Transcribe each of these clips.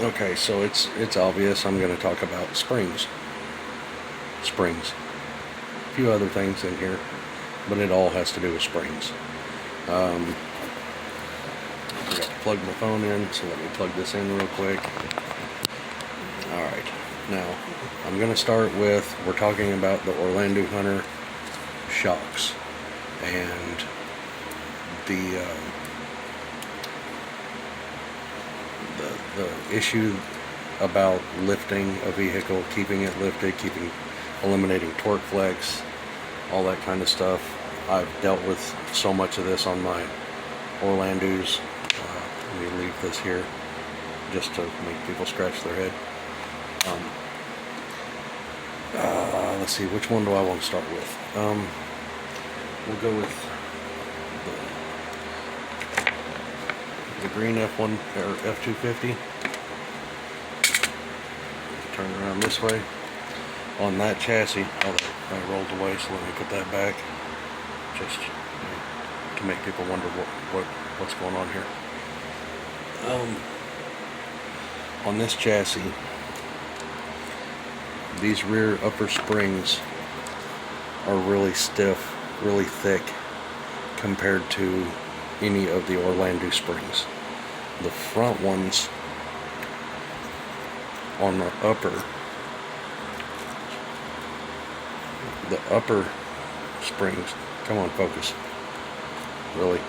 Okay, so it's obvious I'm going to talk about springs. A few other things in here, but it all has to do with springs. I got to plug my phone in, so let me plug this in real quick. Alright, now I'm going to start with, we're talking about the Orlandoo Hunter shocks and the issue about lifting a vehicle, keeping it lifted, eliminating torque flex, all that kind of stuff. I've dealt with so much of this on my Orlandoos. Let me leave this here just to make people scratch their head. Let's see, which one do I want to start with? We'll go with the green F1 or F250. Turn around this way. On that chassis, I rolled away, so let me put that back, just to make people wonder what's going on here. On this chassis, these rear upper springs are really stiff, really thick compared to any of the Orlandoo springs. The front ones on the upper springs, come on, focus, really,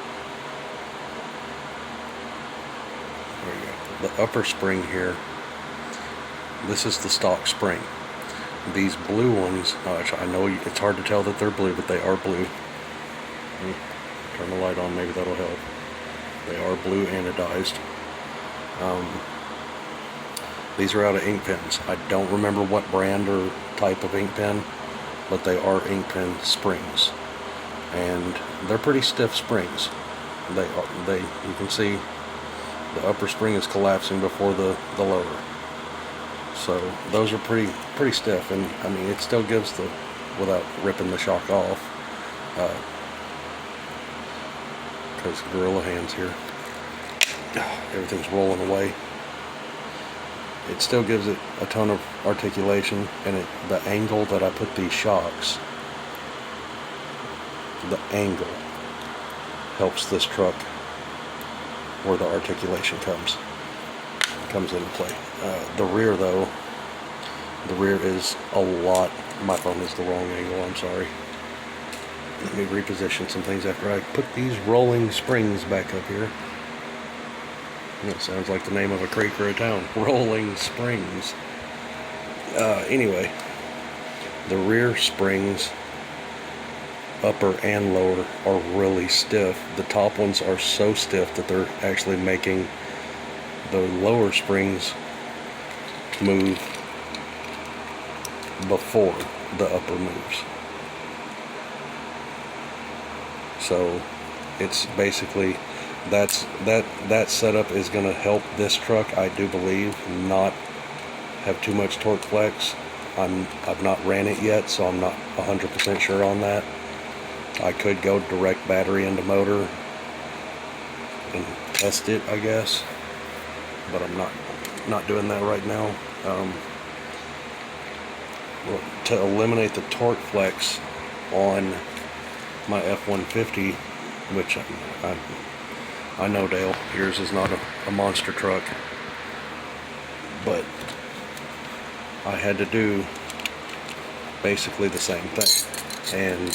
there you go. The upper spring here, this is the stock spring. These blue ones, I know it's hard to tell that they're blue, but they are blue. Turn the light on, maybe that'll help. They are blue anodized. These are out of ink pens. I don't remember what brand or type of ink pen, but they are ink pen springs, and they're pretty stiff springs. You can see the upper spring is collapsing before the lower, so those are pretty stiff, and I mean it still gives without ripping the shock off, because gorilla hands here, everything's rolling away. It still gives it a ton of articulation, and the angle that I put these shocks, the angle helps this truck where the articulation comes into play. The rear though, the rear is a lot, my phone is the wrong angle, I'm sorry. Let me reposition some things after I put these rolling springs back up here. It sounds like the name of a creek or a town. Rolling Springs. Anyway, the rear springs, upper and lower, are really stiff. The top ones are so stiff that they're actually making the lower springs move before the upper moves. So it's basically, that setup is going to help this truck, I do believe, not have too much torque flex. I've not ran it yet, so I'm not 100% sure on that. I could go direct battery into motor and test it, I guess, but I'm not doing that right now. Well, to eliminate the torque flex on my F-150, which I know, Dale, yours is not a monster truck, but I had to do basically the same thing, and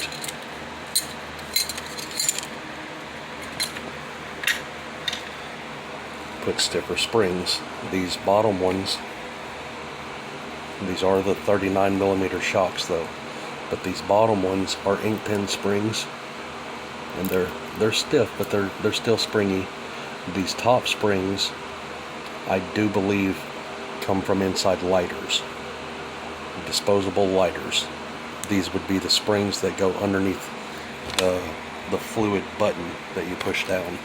put stiffer springs. These bottom ones, these are the 39mm shocks though, but these bottom ones are ink pen springs, and they're stiff, but they're still springy. These top springs, I do believe, come from inside lighters, disposable lighters. These would be the springs that go underneath the fluid button that you push down.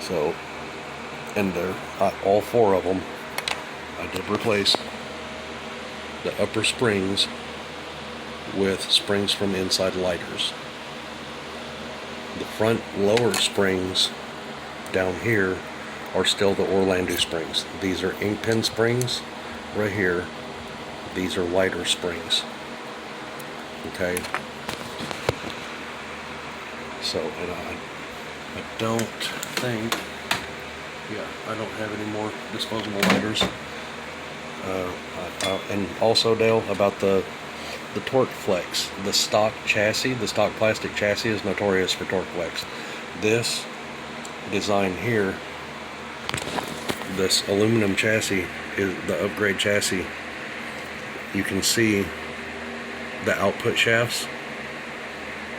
So, and they're all four of them, I did replace the upper springs with springs from inside lighters. The front lower springs down here are still the Orlandoo springs. These are ink pen springs right here. These are lighter springs. Okay. So, and I don't think, yeah, I don't have any more disposable lighters. And also, Dale, about the torque flex, the stock chassis, the stock plastic chassis is notorious for torque flex. This design here, this aluminum chassis, is the upgrade chassis. You can see the output shafts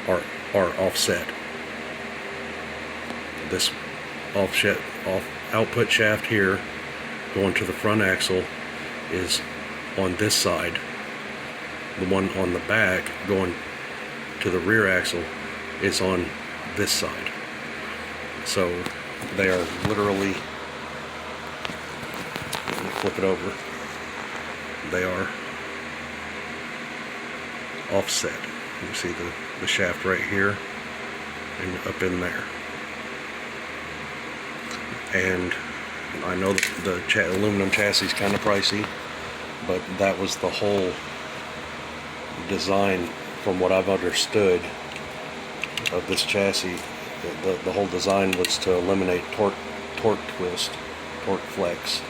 are offset. This output shaft here going to the front axle is on this side. The one on the back going to the rear axle is on this side. So they are literally, let me flip it over, they are offset. You see the shaft right here and up in there. And I know that the aluminum chassis is kind of pricey, but that was the whole design, from what I've understood of this chassis. The whole design was to eliminate torque twist, torque flex,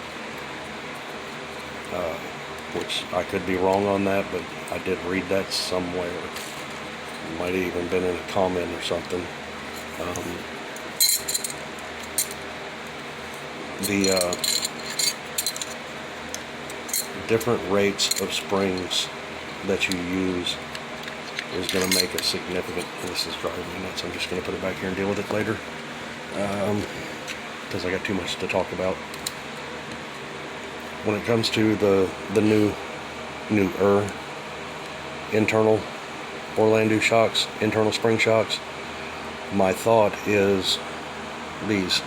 which I could be wrong on that, but I did read that somewhere. It might have even been in a comment or something. The different rates of springs that you use is going to make a significant, this is driving me nuts, I'm just going to put it back here and deal with it later, because I got too much to talk about. When it comes to the newer internal Orlandoo shocks, internal spring shocks, my thought is these.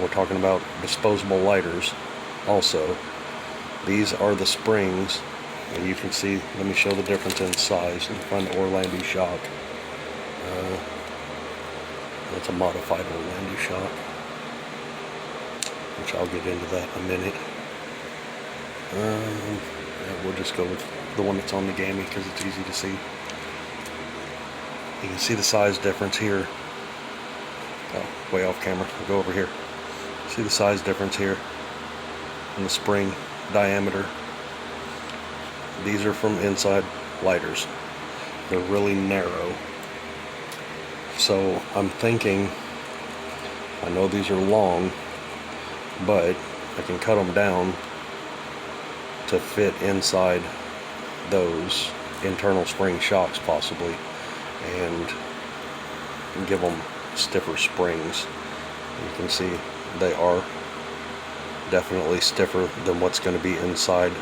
We're talking about disposable lighters also. These are the springs, and you can see, let me show the difference in size. Let me find the Orlandoo shock. That's a modified Orlandoo shock, which I'll get into that in a minute. Yeah, we'll just go with the one that's on the gammy because it's easy to see. You can see the size difference here. Oh, way off camera. I'll go over here. See the size difference here in the spring diameter. These are from inside lighters. They're really narrow. So I'm thinking, I know these are long, but I can cut them down to fit inside those internal spring shocks possibly, and give them stiffer springs. You can see they are definitely stiffer than what's going to be inside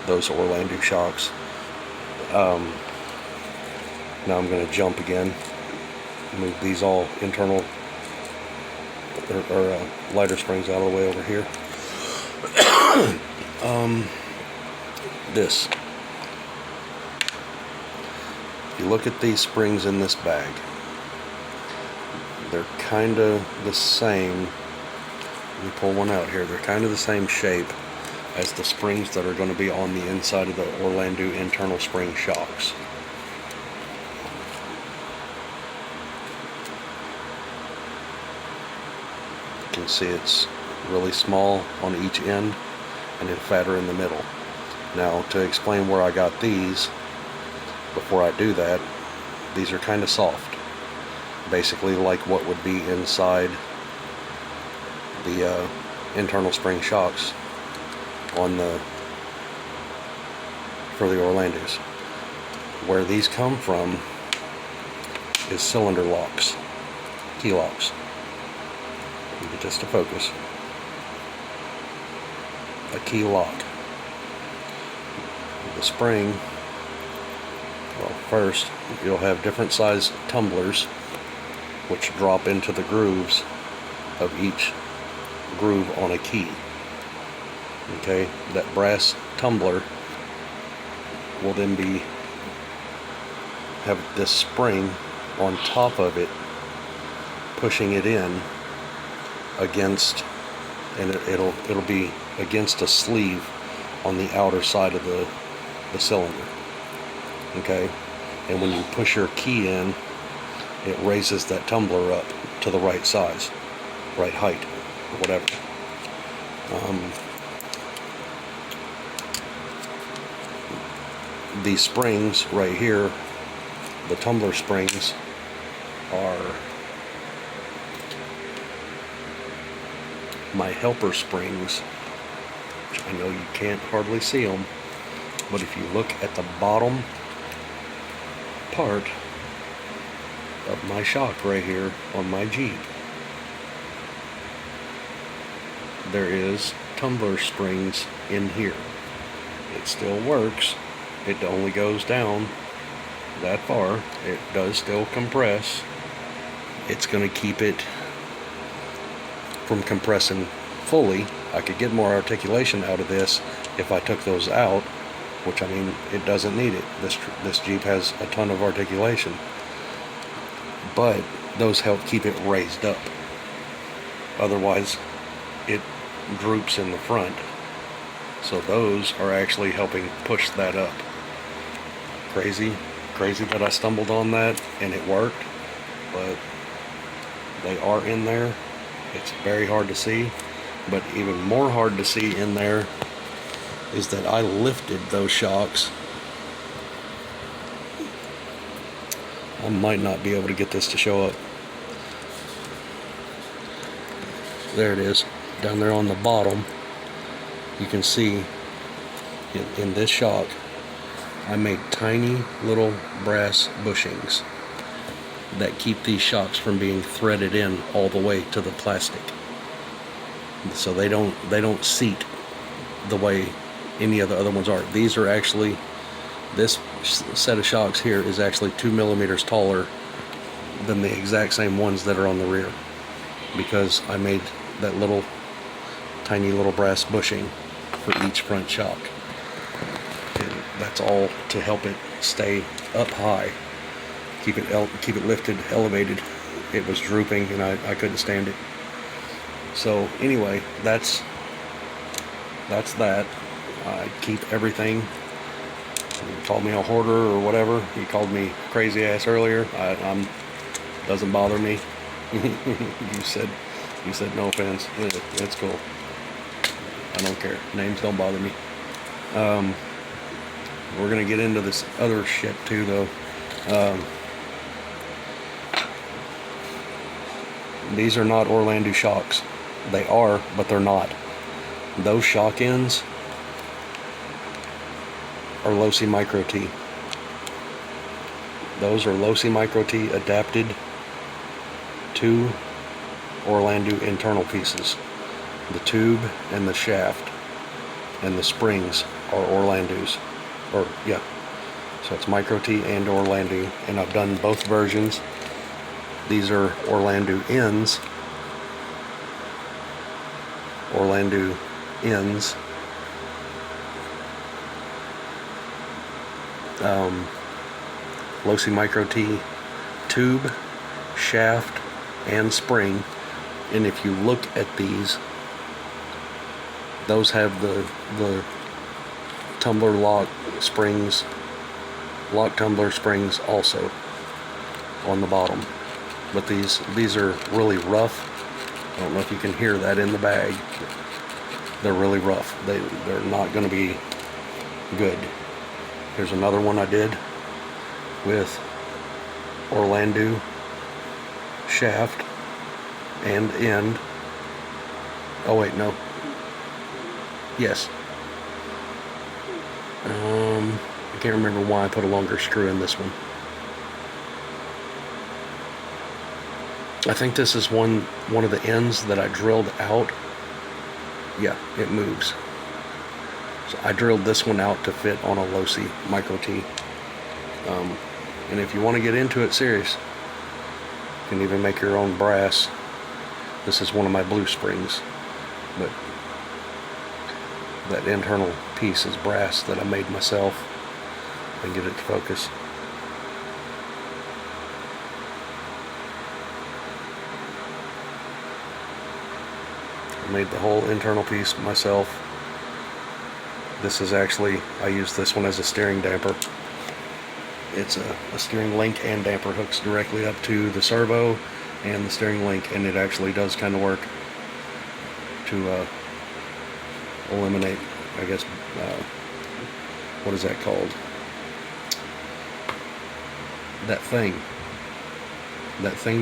those Orlandoo shocks. Now I'm going to jump again, move these all internal or lighter springs out of the way over here. This, if you look at these springs in this bag, they're kind of the same. Let me pull one out here. They're kind of the same shape as the springs that are going to be on the inside of the Orlandoo internal spring shocks. You can see it's really small on each end and then fatter in the middle. Now, to explain where I got these, before I do that, these are kind of soft. Basically like what would be inside the internal spring shocks on for the Orlandoos. Where these come from is cylinder locks, key locks. Just to focus, a key lock. The spring, well, first you'll have different size tumblers which drop into the grooves of each groove on a key. Okay, that brass tumbler will then have this spring on top of it, pushing it in against, and it'll be against a sleeve on the outer side of the cylinder. Okay, and when you push your key in, it raises that tumbler up to the right size, right height, or whatever. These springs right here, the tumbler springs, are my helper springs, which I know you can't hardly see them, but if you look at the bottom part of my shock right here on my Jeep, there is tumbler springs in here. It still works. It only goes down that far. It does still compress. It's going to keep it from compressing fully. I could get more articulation out of this if I took those out, which, I mean, it doesn't need it. This Jeep has a ton of articulation, but those help keep it raised up. Otherwise, it droops in the front. So those are actually helping push that up. Crazy that I stumbled on that and it worked, but they are in there. It's very hard to see, but even more hard to see in there is that I lifted those shocks. I might not be able to get this to show up. There it is, down there on the bottom. You can see in this shock, I made tiny little brass bushings that keep these shocks from being threaded in all the way to the plastic. So they don't seat the way any of the other ones are. These are actually, this set of shocks here is actually 2 millimeters taller than the exact same ones that are on the rear, because I made that little tiny little brass bushing for each front shock. And that's all to help it stay up high, keep it lifted, elevated. It was drooping and I couldn't stand it. So anyway, that's that. I keep everything. He called me a hoarder or whatever. He called me crazy ass earlier. Doesn't bother me. You said no offense. It's cool. I don't care. Names don't bother me. We're gonna get into this other shit too, though. These are not Orlandoo shocks. They are, but they're not. Those shock ends are Losi Micro T. Those are Losi Micro T adapted to Orlandoo internal pieces. The tube and the shaft and the springs are Orlandoo's. So it's Micro T and Orlandoo, and I've done both versions. These are Orlandoo ends. Orlandoo ends. Losi Micro T tube, shaft, and spring. And if you look at these, those have the tumbler lock springs, lock tumbler springs also on the bottom. But these are really rough. I don't know if you can hear that in the bag. They're really rough. They're not going to be good. Here's another one I did with Orlandoo shaft and end. Oh wait, no. Yes. I can't remember why I put a longer screw in this one. I think this is one of the ends that I drilled out. Yeah, it moves. So I drilled this one out to fit on a Losi Micro T. And if you want to get into it serious, you can even make your own brass. This is one of my blue springs, but that internal piece is brass that I made myself. And get it to focus. Made the whole internal piece myself. This is actually, I use this one as a steering damper. It's a steering link and damper, hooks directly up to the servo and the steering link, and it actually does kind of work to eliminate, I guess, what is that called? That thing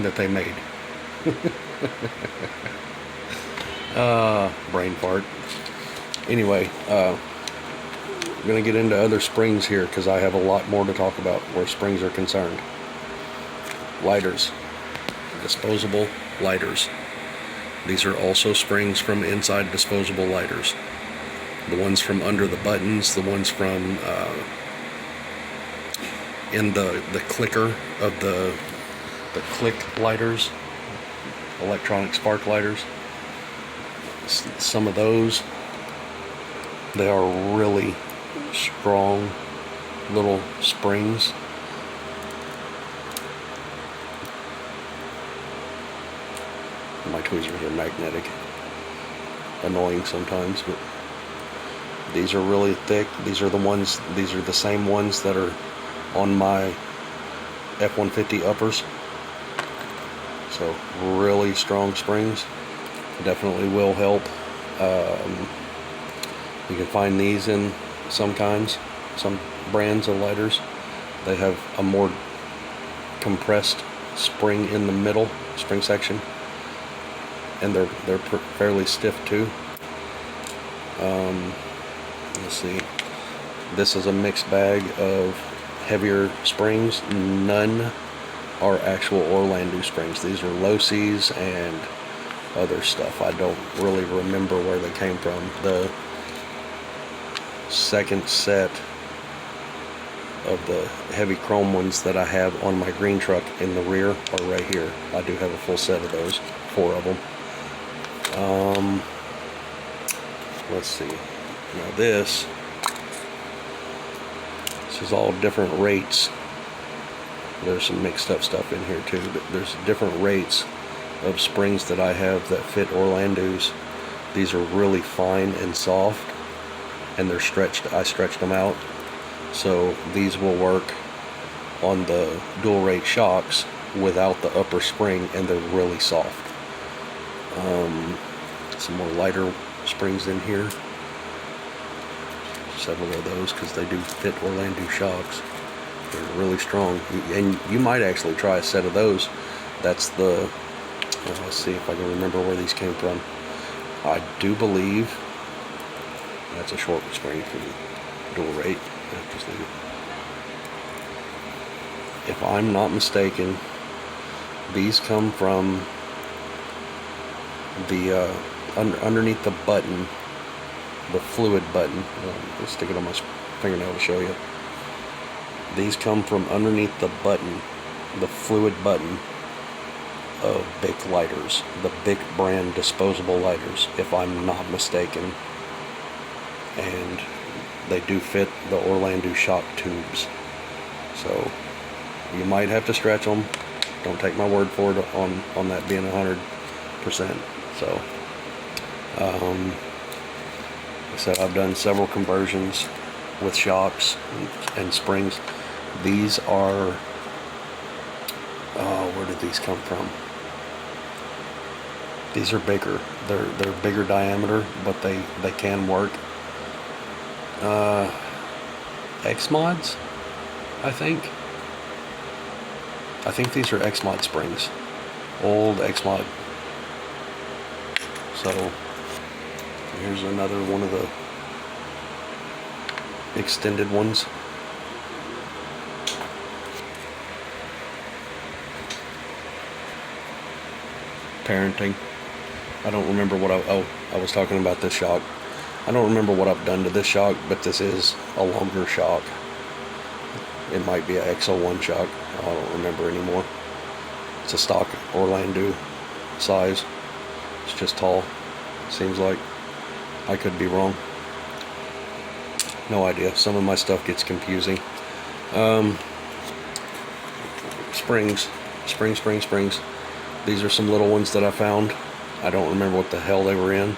that they made. Brain fart. Anyway, I'm going to get into other springs here because I have a lot more to talk about where springs are concerned. Lighters. Disposable lighters. These are also springs from inside disposable lighters. The ones from under the buttons, the ones from in the clicker of the click lighters, electronic spark lighters. Some of those, they are really strong little springs. My tweezers are magnetic, annoying sometimes, but these are really thick. These are the same ones that are on my F-150 uppers. So really strong springs. Definitely will help. You can find these in some brands of lighters. They have a more compressed spring in the middle, spring section, and they're fairly stiff too. Let's see. This is a mixed bag of heavier springs. None are actual Orlandoo springs. These are Locy's and other stuff. I don't really remember where they came from. The second set of the heavy chrome ones that I have on my green truck in the rear are right here. I do have a full set of those, 4 of them. Let's see. Now this is all different rates. There's some mixed up stuff in here too, but there's different rates of springs that I have that fit Orlandoo's. These are really fine and soft, and they're stretched. I stretched them out, so these will work on the dual rate shocks without the upper spring, and they're really soft. Some more lighter springs in here. Several of those because they do fit Orlandoo shocks. They're really strong, and you might actually try a set of those. That's the, let's see if I can remember where these came from. I do believe that's a short spring for dual rate. Just leave it. If I'm not mistaken, these come from the underneath the button, the fluid button. I'll stick it on my fingernail to show you. These come from underneath the button, the fluid button of Bic lighters, the Bic brand disposable lighters, if I'm not mistaken. And they do fit the Orlandoo shock tubes. So you might have to stretch them. Don't take my word for it on that being 100%. So like I said, I've done several conversions with shocks and springs. These are, where did these come from? These are bigger. They're bigger diameter, but they can work. X-Mods, I think. I think these are X-Mod springs. Old X-Mod. So here's another one of the extended ones. Parenting. I don't remember what I was talking about this shock. I don't remember what I've done to this shock, but this is a longer shock. It might be an XO1 shock. I don't remember anymore. It's a stock Orlandoo size. It's just tall, seems like. I could be wrong. No idea. Some of my stuff gets confusing. Springs. Springs. These are some little ones that I found. I don't remember what the hell they were in.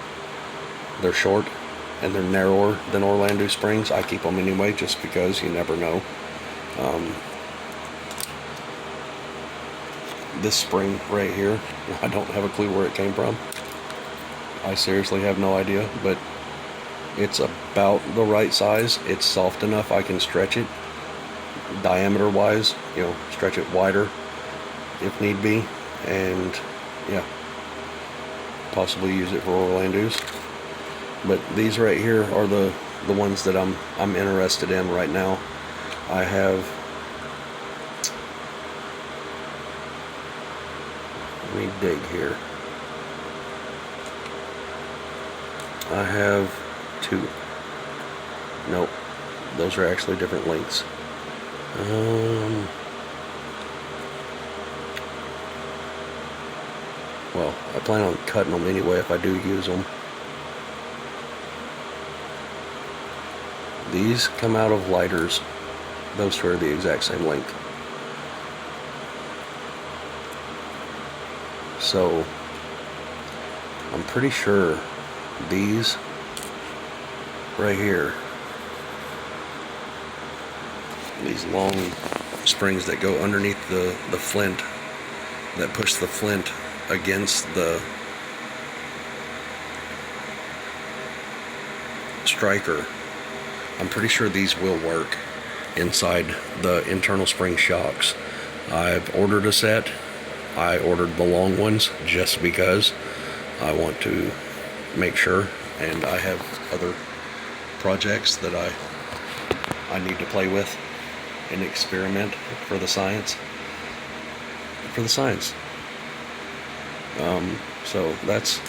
They're short and they're narrower than Orlandoo springs. I keep them anyway just because you never know. This spring right here, I don't have a clue where it came from. I seriously have no idea, but it's about the right size. It's soft enough I can stretch it diameter wise, you know, stretch it wider if need be, and yeah, possibly use it for Orlandoos. But these right here are the ones that I'm interested in right now. I have, let me dig here. I have two. Nope, those are actually different lengths. Well, I plan on cutting them anyway if I do use them. These come out of lighters. Those two are the exact same length. So I'm pretty sure these right here, these long springs that go underneath the flint, that push the flint against the striker, I'm pretty sure these will work inside the internal spring shocks. I've ordered a set. I ordered the long ones just because I want to make sure, and I have other projects that I need to play with and experiment for the science. So that's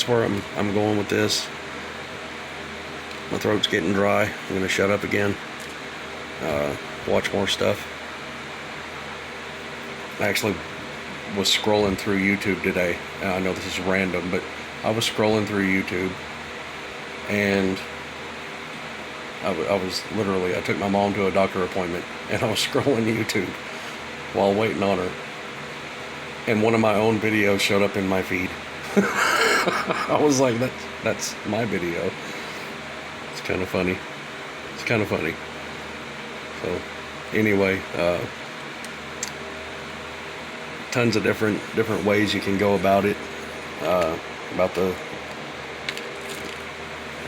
where I'm going with this. My throat's getting dry. I'm gonna shut up again. Watch more stuff. I actually was scrolling through YouTube today, and I know this is random, but I was scrolling through YouTube, and I was literally, I took my mom to a doctor appointment, and I was scrolling YouTube while waiting on her, and one of my own videos showed up in my feed. I was like, that's my video. It's kind of funny. So anyway, tons of different ways you can go about it, about the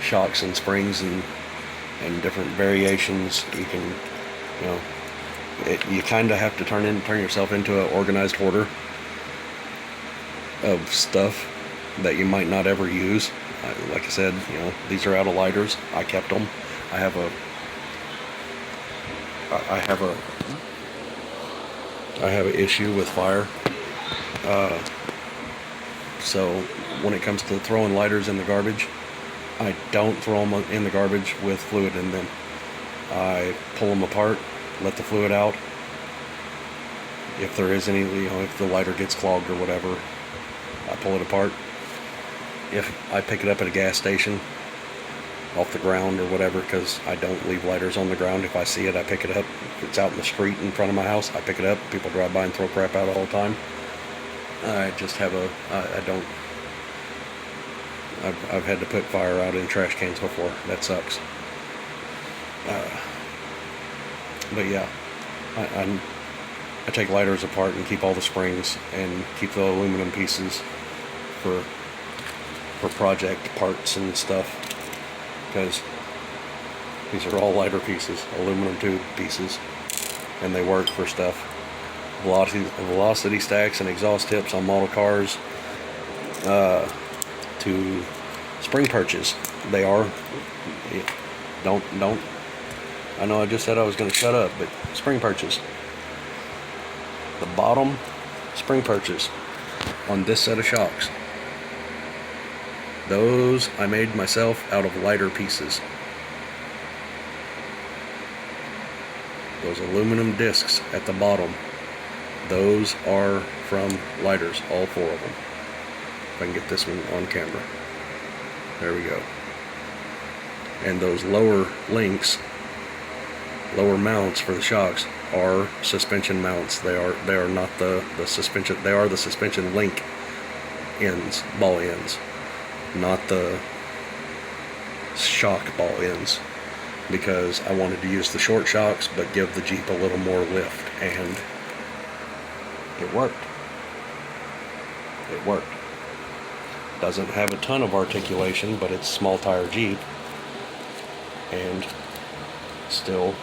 shocks and springs and different variations. You can, you know, you kind of have to turn yourself into an organized hoarder of stuff that you might not ever use. Like I said, you know, these are out of lighters. I kept them. I have an issue with fire. So when it comes to throwing lighters in the garbage, I don't throw them in the garbage with fluid in them. I pull them apart, let the fluid out. If there is any, you know, if the lighter gets clogged or whatever, I pull it apart. If I pick it up at a gas station off the ground or whatever, because I don't leave lighters on the ground. If I see it, I pick it up. If it's out in the street in front of my house, I pick it up. People drive by and throw crap out all the time. I just have I've had to put fire out in trash cans before. That sucks. But yeah, I take lighters apart and keep all the springs and keep the aluminum pieces for project parts and stuff, because these are all lighter pieces, aluminum tube pieces, and they work for stuff. Velocity stacks and exhaust tips on model cars, to spring perches. They are, don't, I know I just said I was going to shut up, but spring perches. The bottom spring perches on this set of shocks, those I made myself out of lighter pieces. Those aluminum discs at the bottom, those are from lighters, all four of them. If I can get this one on camera. There we go. And those lower links, lower mounts for the shocks are suspension mounts. They are not the suspension. They are the suspension link ends, ball ends, not the shock ball ends, because I wanted to use the short shocks but give the Jeep a little more lift, and it worked. It worked. Doesn't have a ton of articulation, but it's small tire Jeep, and still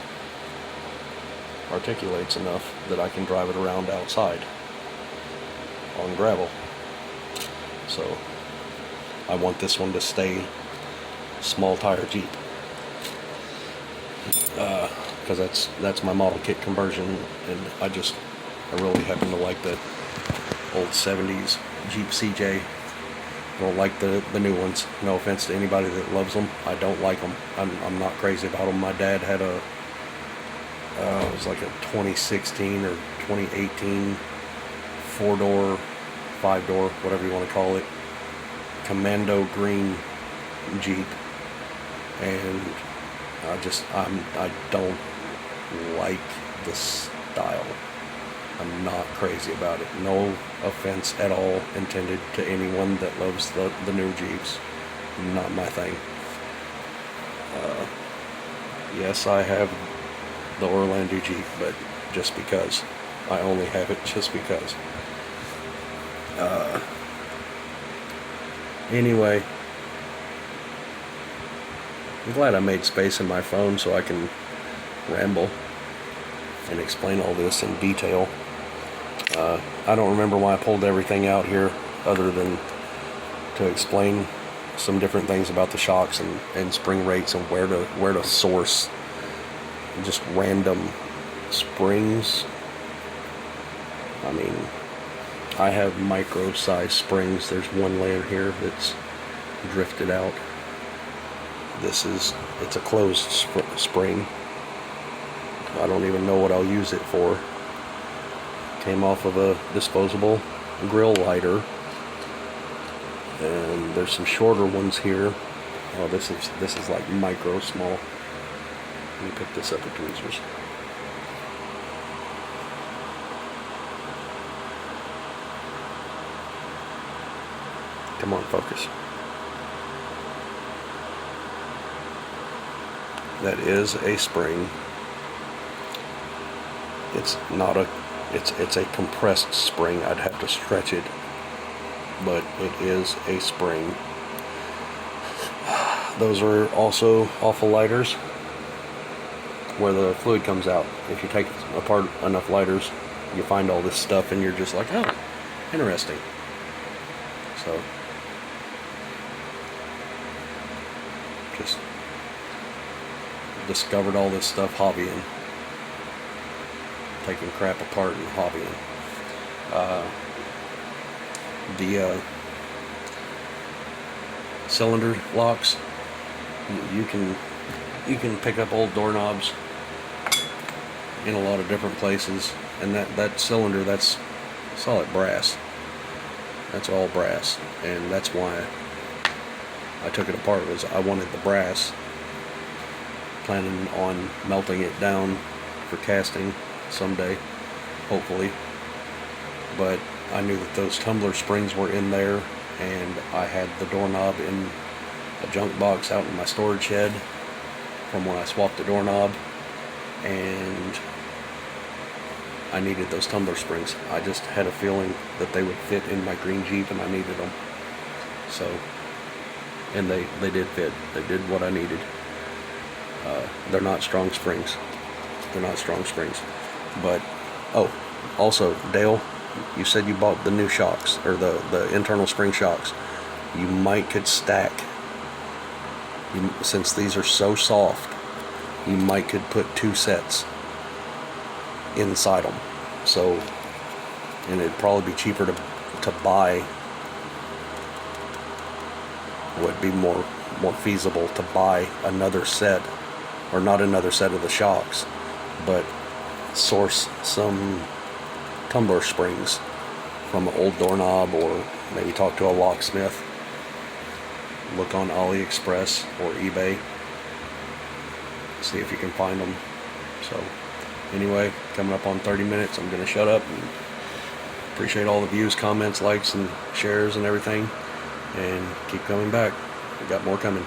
articulates enough that I can drive it around outside on gravel. So I want this one to stay small tire Jeep, because that's my model kit conversion, and I really happen to like the old 70s Jeep CJ. I don't like the new ones. No offense to anybody that loves them. I don't like them. I'm not crazy about them. My dad had it was like a 2016 or 2018 4-door, 5-door, whatever you want to call it, Commando green Jeep, and I don't like the style. I'm not crazy about it. No offense at all intended to anyone that loves the new Jeeps. Not my thing. Yes, I have the Orlandoo Jeep, but just because. I only have it just because. Anyway, I'm glad I made space in my phone so I can ramble and explain all this in detail. I don't remember why I pulled everything out here other than to explain some different things about the shocks and spring rates and where to source just random springs. I mean, I have micro size springs. There's one layer here that's drifted out. It's a closed spring. I don't even know what I'll use it for. Came off of a disposable grill lighter, and there's some shorter ones here. Oh, this is like micro small. Let me pick this up with tweezers. Come on, focus. That is a spring. It's not a, it's a compressed spring. I'd have to stretch it, but it is a spring. Those are also awful lighters where the fluid comes out. If you take apart enough lighters, you find all this stuff and you're just like, oh, interesting. So just discovered all this stuff hobbying, taking crap apart and hobbying. The cylinder locks, you can pick up old doorknobs in a lot of different places, and that cylinder, that's solid brass. That's all brass, and that's why I took it apart, was I wanted the brass, planning on melting it down for casting someday, hopefully. But I knew that those tumbler springs were in there, and I had the doorknob in a junk box out in my storage shed from when I swapped the doorknob, and I needed those tumbler springs. I just had a feeling that they would fit in my green Jeep, and I needed them. So, and they did fit. They did what I needed. They're not strong springs. They're not strong springs. But, oh, also, Dale, you said you bought the new shocks, or the internal spring shocks. You might could stack. Since these are so soft, you might could put 2 sets inside them. So, and it'd probably be cheaper to buy. Would be more feasible to buy another set, or not another set of the shocks, but source some tumbler springs from an old doorknob, or maybe talk to a locksmith. Look on AliExpress or eBay, see if you can find them. So anyway, coming up on 30 minutes, I'm going to shut up and Appreciate all the views, comments, likes, and shares and everything. And keep coming back. We got more coming.